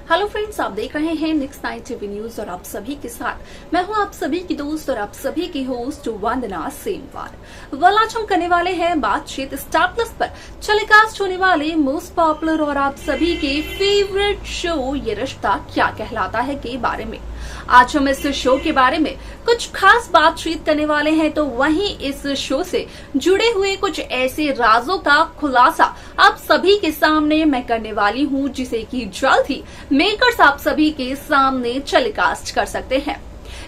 Hello friends, आप देख रहे हैं नेक्स्ट नाइन टीवी न्यूज और आप सभी के साथ मैं हूं आप सभी की दोस्त और आप सभी की होस्ट वंदना सेमवार। आज हम करने वाले हैं बातचीत स्टार प्लस पर टेलीकास्ट होने वाले मोस्ट पॉपुलर और आप सभी के फेवरेट शो ये रिश्ता क्या कहलाता है के बारे में। आज हम इस शो के बारे में कुछ खास बातचीत करने वाले हैं, तो वहीं इस शो से जुड़े हुए कुछ ऐसे राजों का खुलासा आप सभी के सामने मैं करने वाली हूं, जिसे कि जल्द ही मेकर्स आप सभी के सामने टेलीकास्ट कर सकते हैं।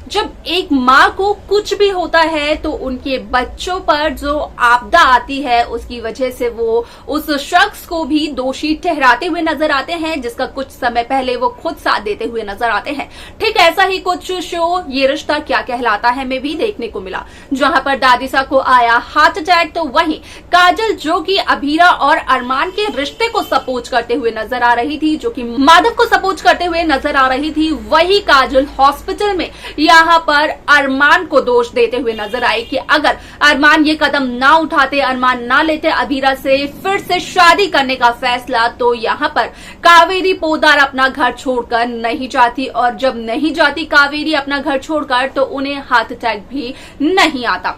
जब एक माँ को कुछ भी होता है तो उनके बच्चों पर जो आपदा आती है उसकी वजह से वो उस शख्स को भी दोषी ठहराते हुए नजर आते हैं, जिसका कुछ समय पहले वो खुद साथ देते हुए नजर आते हैं। ठीक ऐसा ही कुछ शो ये रिश्ता क्या कहलाता है में भी देखने को मिला, जहां पर दादिसा को आया हार्ट अटैक, तो वहीं काजल जो कि अभीरा और अरमान के रिश्ते को सपोर्ट करते हुए नजर आ रही थी, जो कि माधव को सपोर्ट करते हुए नजर आ रही थी, वही काजल हॉस्पिटल में यहाँ पर अरमान को दोष देते हुए नजर आई कि अगर अरमान ये कदम ना उठाते, अरमान ना लेते अभीरा से फिर से शादी करने का फैसला, तो यहाँ पर कावेरी पोद्दार अपना घर छोड़कर नहीं जाती, और जब नहीं जाती कावेरी अपना घर छोड़कर तो उन्हें हार्ट अटैक भी नहीं आता।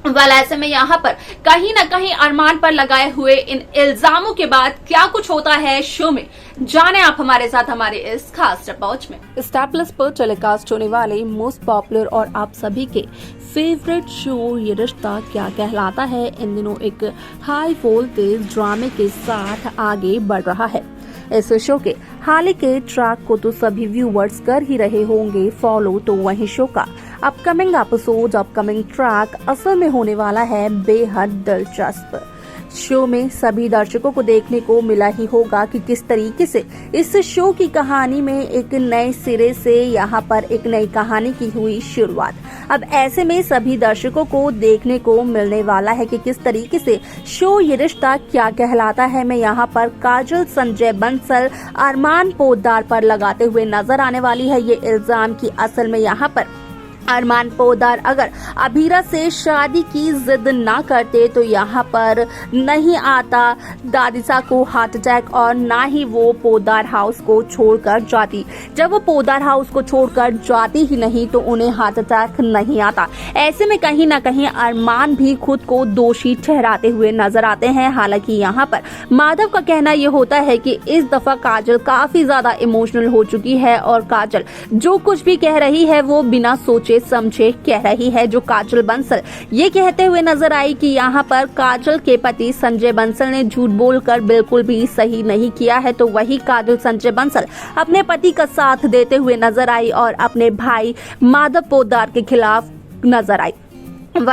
ऐसे में यहाँ पर कहीं न कहीं अरमान पर लगाए हुए इन इल्जामों के बाद क्या कुछ होता है शो में, जाने आप हमारे साथ हमारे इस खास रिपोर्ट में। स्टार प्लस पर टेलीकास्ट होने वाले मोस्ट पॉपुलर और आप सभी के फेवरेट शो ये रिश्ता क्या कहलाता है इन दिनों एक हाई वोल्टेज ड्रामे के साथ आगे बढ़ रहा है। इस शो के हाल के ट्रैक को तो सभी व्यूअर्स कर ही रहे होंगे फॉलो, तो वहीं शो का अपकमिंग एपिसोड, अपकमिंग ट्रैक असल में होने वाला है बेहद दिलचस्प। शो में सभी दर्शकों को देखने को मिला ही होगा कि किस तरीके से इस शो की कहानी में एक नए सिरे से यहाँ पर एक नई कहानी की हुई शुरुआत। अब ऐसे में सभी दर्शकों को देखने को मिलने वाला है कि किस तरीके से शो ये रिश्ता क्या कहलाता है में यहाँ पर काजल संजय बंसल अरमान पोद्दार पर लगाते हुए नजर आने वाली है ये इल्जाम की असल में यहाँ पर अरमान पोद्दार अगर अभीरा से शादी की जिद ना करते तो यहाँ पर नहीं आता दादिसा को हार्ट अटैक और ना ही वो पोद्दार हाउस को छोड़कर जाती। जब वो पोद्दार हाउस को छोड़कर जाती ही नहीं तो उन्हें हार्ट अटैक नहीं आता। ऐसे में कहीं ना कहीं अरमान भी खुद को दोषी ठहराते हुए नजर आते हैं। हालांकि यहाँ पर माधव का कहना ये होता है कि इस दफा काजल काफी ज्यादा इमोशनल हो चुकी है और काजल जो कुछ भी कह रही है वो बिना सोचे समझे कह रही है। जो काजल बंसल ये कहते हुए नजर आई कि यहाँ पर काजल के पति संजय बंसल ने झूठ बोलकर बिल्कुल भी सही नहीं किया है, तो वही काजल संजय बंसल अपने पति का साथ देते हुए नजर आई और अपने भाई माधव पोद्दार के खिलाफ नजर आई।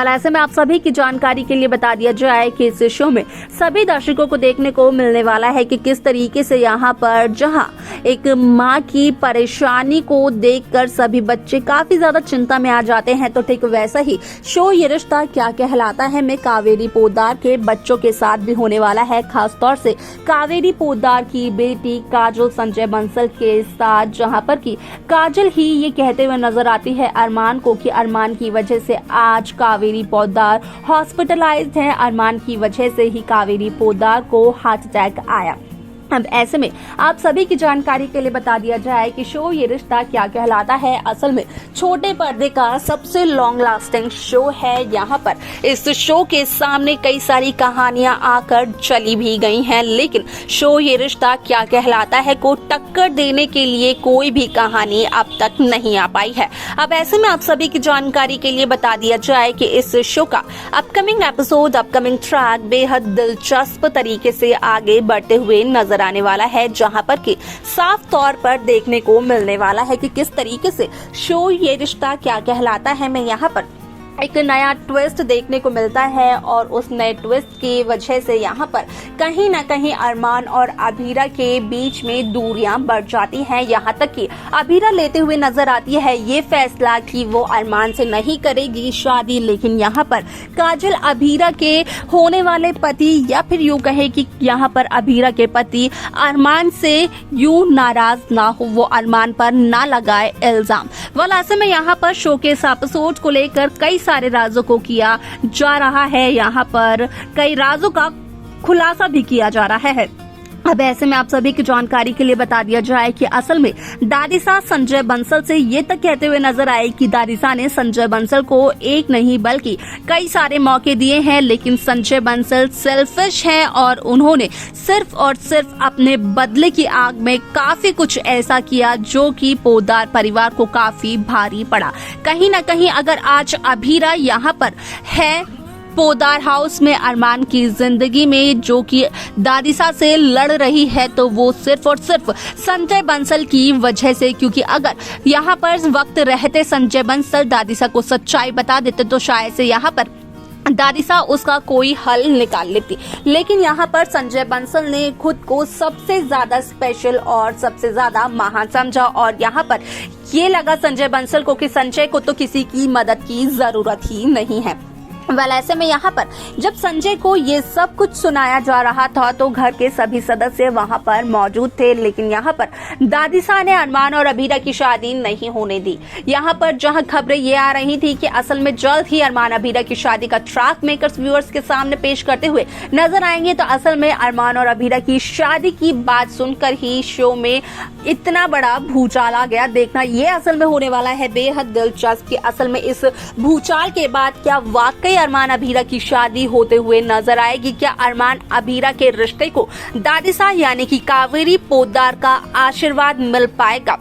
ऐसे में आप सभी की जानकारी के लिए बता दिया जाए कि इस शो में सभी दर्शकों को देखने को मिलने वाला है कि किस तरीके से यहाँ पर जहाँ एक माँ की परेशानी को देखकर सभी बच्चे काफी ज्यादा चिंता में आ जाते हैं, तो ठीक वैसा ही शो ये रिश्ता क्या कहलाता है में कावेरी पोद्दार के बच्चों के साथ भी होने वाला है। खास तौर से कावेरी पोद्दार की बेटी काजल संजय बंसल के साथ, जहाँ पर की काजल ही ये कहते हुए नजर आती है अरमान को कि अरमान की वजह से आज कावेरी पोद्दार हॉस्पिटलाइज्ड है, अरमान की वजह से ही कावेरी पोद्दार को हार्ट अटैक आया। अब ऐसे में आप सभी की जानकारी के लिए बता दिया जाए कि शो ये रिश्ता क्या कहलाता है असल में छोटे पर्दे का सबसे लॉन्ग लास्टिंग शो है। यहाँ पर इस शो के सामने कई सारी कहानियां आकर चली भी गई हैं, लेकिन शो ये रिश्ता क्या कहलाता है को टक्कर देने के लिए कोई भी कहानी अब तक नहीं आ पाई है। अब ऐसे में आप सभी की जानकारी के लिए बता दिया जाए कि इस शो का अपकमिंग एपिसोड, अपकमिंग ट्रैक बेहद दिलचस्प तरीके से आगे बढ़ते हुए नजर आने वाला है, जहां पर कि साफ तौर पर देखने को मिलने वाला है कि किस तरीके से शो ये रिश्ता क्या कहलाता है में यहाँ पर एक नया ट्विस्ट देखने को मिलता है और उस नए ट्विस्ट की वजह से यहाँ पर कहीं ना कहीं अरमान और अभीरा के बीच में दूरियां बढ़ जाती हैं। यहाँ तक कि अभीरा लेते हुए नजर आती है ये फैसला कि वो अरमान से नहीं करेगी शादी, लेकिन यहाँ पर काजल अभीरा के होने वाले पति या फिर यूं कहे कि यहाँ पर अभीरा के पति अरमान से यूं नाराज ना हो, वो अरमान पर ना लगाए इल्जाम। ऐसे में यहाँ पर शो के इस एपिसोड को लेकर कई सारे राजों को किया जा रहा है, यहाँ पर कई राजों का खुलासा भी किया जा रहा है। अब ऐसे में आप सभी की जानकारी के लिए बता दिया जाए कि असल में दादिसा संजय बंसल से ये तक कहते हुए नजर आए कि दादिसा ने संजय बंसल को एक नहीं बल्कि कई सारे मौके दिए हैं, लेकिन संजय बंसल सेल्फिश हैं और उन्होंने सिर्फ और सिर्फ अपने बदले की आग में काफी कुछ ऐसा किया जो कि पोद्दार परिवार को काफी भारी पड़ा। कहीं न कहीं अगर आज अभीरा यहाँ पर है पोद्दार हाउस में अरमान की जिंदगी में जो कि दादिसा से लड़ रही है, तो वो सिर्फ और सिर्फ संजय बंसल की वजह से, क्योंकि अगर यहाँ पर वक्त रहते संजय बंसल दादिसा को सच्चाई बता देते तो शायद से यहाँ पर दादिसा उसका कोई हल निकाल लेती। लेकिन यहाँ पर संजय बंसल ने खुद को सबसे ज्यादा स्पेशल और सबसे ज्यादा महान समझा और यहाँ पर ये लगा संजय बंसल को कि संजय को तो किसी की मदद की जरूरत ही नहीं है। ऐसे में यहाँ पर जब संजय को ये सब कुछ सुनाया जा रहा था तो घर के सभी सदस्य वहाँ पर मौजूद थे, लेकिन यहाँ पर दादिसा ने अरमान और अभीरा की शादी नहीं होने दी। यहाँ पर जहाँ खबरें ये आ रही थी कि असल में जल्द ही अरमान अभीरा की शादी का ट्रैक मेकर्स व्यूअर्स के सामने पेश करते हुए नजर आएंगे, तो असल में अरमान और अभीरा की शादी की बात सुनकर ही शो में इतना बड़ा भूचाल आ गया। देखना ये असल में होने वाला है बेहद दिलचस्प कि असल में इस भूचाल के बाद क्या वाकई अरमान अभीरा की शादी होते हुए नजर आएगी। क्या अरमान अभीरा के रिश्ते को दादिसा यानी कि कावेरी पोद्दार का आशीर्वाद मिल पाएगा।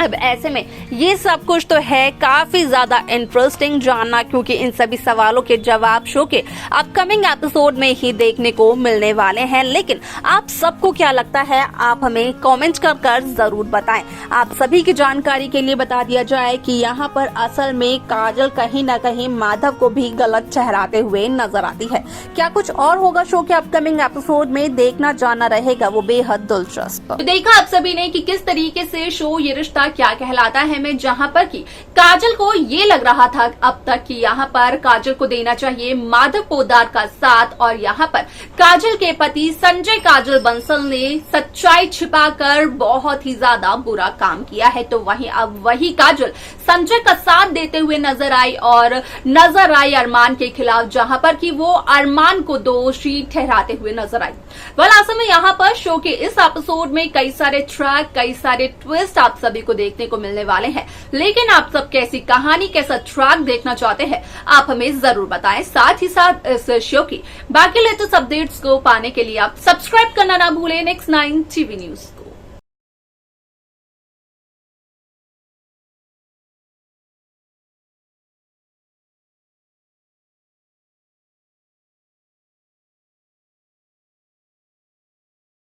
अब ऐसे में ये सब कुछ तो है काफी ज्यादा इंटरेस्टिंग जानना, क्योंकि इन सभी सवालों के जवाब शो के अपकमिंग एपिसोड में ही देखने को मिलने वाले हैं। लेकिन आप सबको क्या लगता है, आप हमें कमेंट कर जरूर बताएं। आप सभी की जानकारी के लिए बता दिया जाए कि यहाँ पर असल में काजल कहीं न कहीं माधव को भी गलत ठहराते हुए नजर आती है। क्या कुछ और होगा शो के अपकमिंग एपिसोड में, देखना जानना रहेगा वो बेहद दिलचस्प। देखा आप सभी ने कि किस तरीके से शो ये रिश्ता क्या कहलाता है में, जहां पर कि काजल को ये लग रहा था अब तक कि यहाँ पर काजल को देना चाहिए माधव पोद्दार का साथ, और यहाँ पर काजल के पति संजय काजल बंसल ने सच्चाई छिपाकर बहुत ही ज्यादा बुरा काम किया है। तो वहीं अब वही काजल संजय का साथ देते हुए नजर आई और नजर आई अरमान के खिलाफ, जहां पर कि वो अरमान को दोषी ठहराते हुए नजर आई। असल में यहाँ पर शो के इस एपिसोड में कई सारे ट्रैक, कई सारे ट्विस्ट आप सभी को देखने को मिलने वाले हैं। लेकिन आप सब कैसी कहानी, कैसा ट्रैक देखना चाहते हैं, आप हमें जरूर बताएं। साथ ही साथ इस शो की बाकी लेटेस्ट अपडेट्स को पाने के लिए आप सब्सक्राइब करना ना भूलें नेक्स्ट 9 टीवी न्यूज।